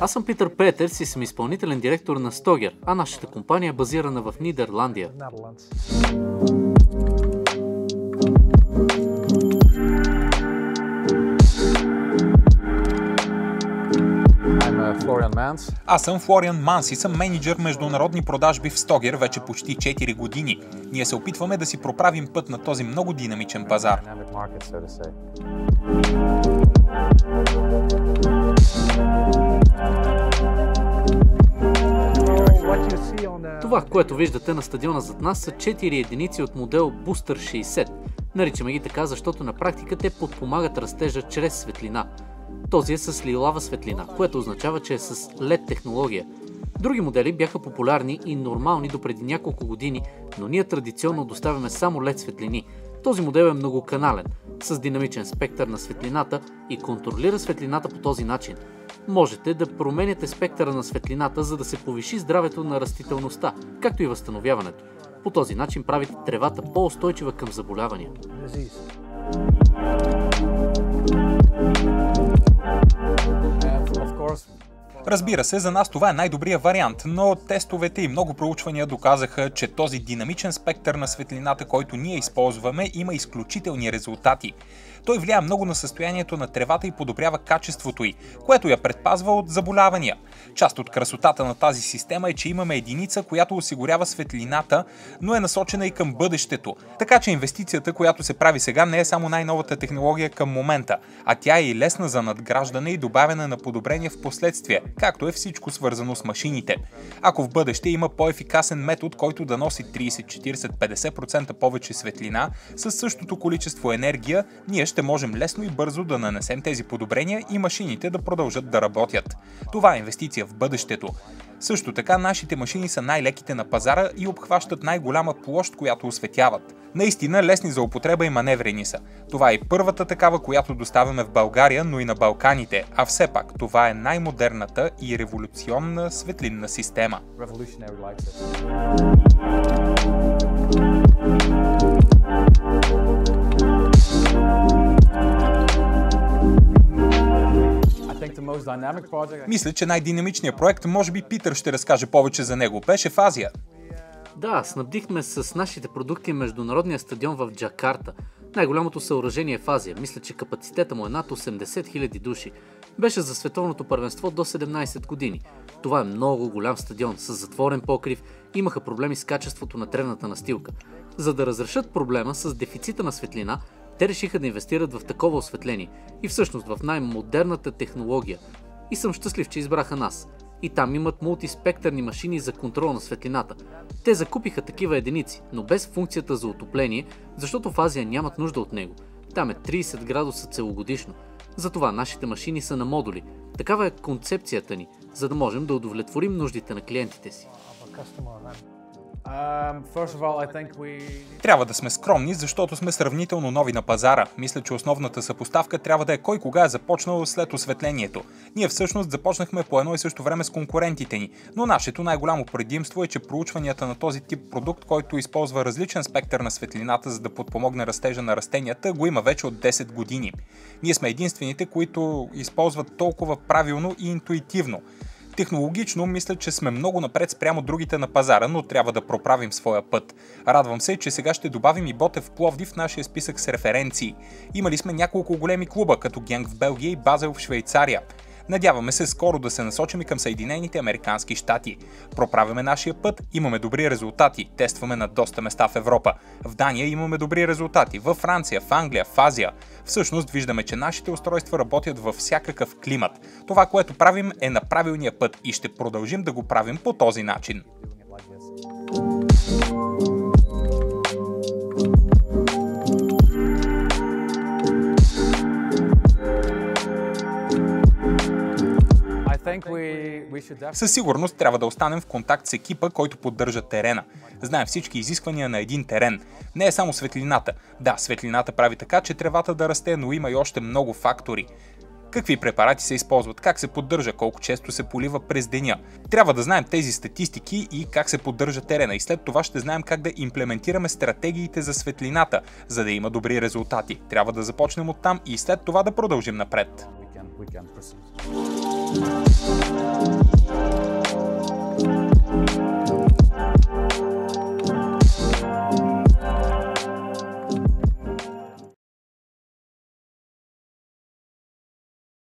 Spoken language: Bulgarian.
Аз съм Питър Петерс и съм изпълнителен директор на Стогер, а нашата компания е базирана в Нидерландия. Аз съм Флориан Манс и съм мениджър международни продажби в Стогер вече почти 4 години. Ние се опитваме да си проправим път на този много динамичен пазар. Това, което виждате на стадиона зад нас, са 4 единици от модел Booster 60. Наричаме ги така, защото на практика те подпомагат растежа чрез светлина. Този е с лилава светлина, което означава, че е с LED технология. Други модели бяха популярни и нормални допреди няколко години, но ние традиционно доставяме само LED светлини. Този модел е многоканален, с динамичен спектър на светлината и контролира светлината по този начин. Можете да променяте спектъра на светлината, за да се повиши здравето на растителността, както и възстановяването. По този начин правите тревата по-устойчива към заболявания. Разбира се, за нас това е най-добрият вариант, но тестовете и много проучвания доказаха, че този динамичен спектър на светлината, който ние използваме, има изключителни резултати. Той влияе много на състоянието на тревата и подобрява качеството й, което я предпазва от заболявания. Част от красотата на тази система е, че имаме единица, която осигурява светлината, но е насочена и към бъдещето. Така че инвестицията, която се прави сега, не е само най-новата технология към момента, а тя е и лесна за надграждане и добавяне на подобрения в последствие, както е всичко свързано с машините. Ако в бъдеще има по-ефикасен метод, който да носи 30, 40, 50% повече светлина със същото количество енергия, ние ще можем лесно и бързо да нанесем тези подобрения и машините да продължат да работят. Това е инвестиция в бъдещето. Също така, нашите машини са най-леките на пазара и обхващат най-голяма площ, която осветяват. Наистина лесни за употреба и маневрени са. Това е първата такава, която доставяме в България, но и на Балканите, а все пак това е най-модерната и революционна светлинна система. Мисля, че най-динамичният проект, може би Питър ще разкаже повече за него, беше в Азия. Да, снабдихме с нашите продукти международния стадион в Джакарта. Най-голямото съоръжение в Азия. Мисля, че капацитета му е над 80 000 души. Беше за световното първенство до 17 години. Това е много голям стадион с затворен покрив. Имаха проблеми с качеството на тревната настилка. За да разрешат проблема с дефицита на светлина, те решиха да инвестират в такова осветление и всъщност в най-модерната технология. И съм щастлив, че избраха нас. И там имат мултиспектърни машини за контрол на светлината. Те закупиха такива единици, но без функцията за отопление, защото в Азия нямат нужда от него. Там е 30 градуса целогодишно. Затова нашите машини са на модули. Такава е концепцията ни, за да можем да удовлетворим нуждите на клиентите си. Трябва да сме скромни, защото сме сравнително нови на пазара. Мисля, че основната съпоставка трябва да е кой кога е започнал след осветлението. Ние всъщност започнахме по едно и също време с конкурентите ни, но нашето най-голямо предимство е, че проучванията на този тип продукт, който използва различен спектър на светлината, за да подпомогне растежа на растенията, го има вече от 10 години. Ние сме единствените, които използват толкова правилно и интуитивно. Технологично мисля, че сме много напред спрямо другите на пазара, но трябва да проправим своя път. Радвам се, че сега ще добавим и Ботев Пловдив в нашия списък с референции. Имали сме няколко големи клуба, като Генк в Белгия и Базел в Швейцария. Надяваме се скоро да се насочим и към Съединените американски щати. Проправяме нашия път, имаме добри резултати, тестваме на доста места в Европа. В Дания имаме добри резултати, във Франция, в Англия, в Азия. Всъщност виждаме, че нашите устройства работят във всякакъв климат. Това, което правим, е на правилния път и ще продължим да го правим по този начин. Със сигурност трябва да останем в контакт с екипа, който поддържа терена. Знаем всички изисквания на един терен. Не е само светлината. Да, светлината прави така, че тревата да расте, но има и още много фактори. Какви препарати се използват, как се поддържа, колко често се полива през деня. Трябва да знаем тези статистики и как се поддържа терена и след това ще знаем как да имплементираме стратегиите за светлината, за да има добри резултати. Трябва да започнем оттам и след това да продължим напред.